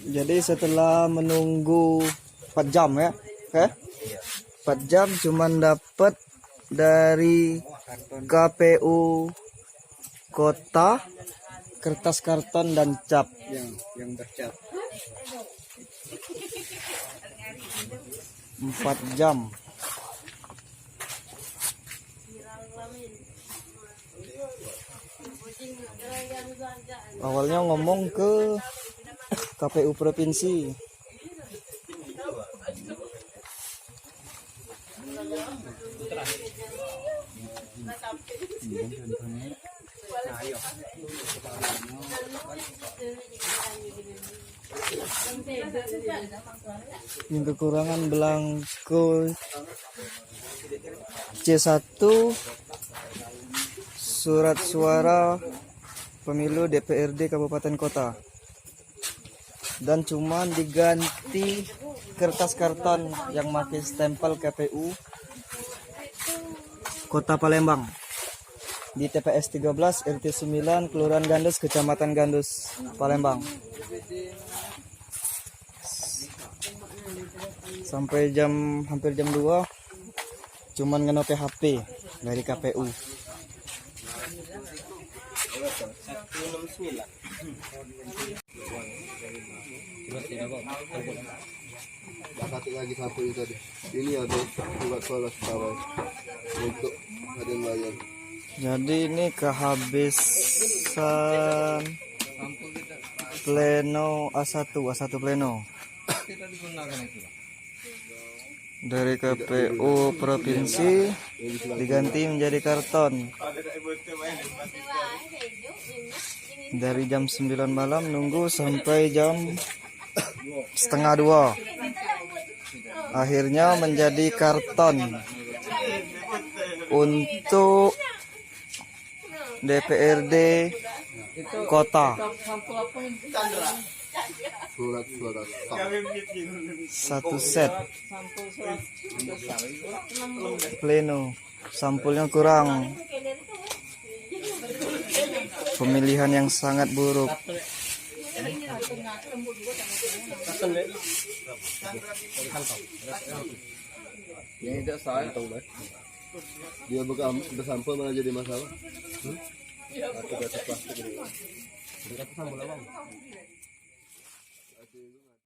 Jadi setelah menunggu 4 jam ya, 4 jam cuman dapat dari KPU Kota kertas karton dan cap yang bercap. 4 jam. Awalnya ngomong ke KPU provinsi. Yang kekurangan belangko C1 surat suara pemilu DPRD Kabupaten Kota, dan cuman diganti kertas karton yang pakai stempel KPU Kota Palembang di TPS 13 RT 9 Kelurahan Gandus Kecamatan Gandus Palembang. Sampai hampir jam 2 cuman ngenope HP dari KPU. Satu itu tadi. Ini ada surat suara bawah untuk hadirin layan. Jadi ini kehabisan pleno A1 pleno dari KPU provinsi diganti menjadi karton. Dari jam 9 malam nunggu sampai jam setengah 2. Akhirnya menjadi karton untuk DPRD Kota. Surat suara Satu set pleno. Sampulnya kurang. Pemilihan yang sangat buruk. Dia bersampul malah jadi masalah. Atau plastik.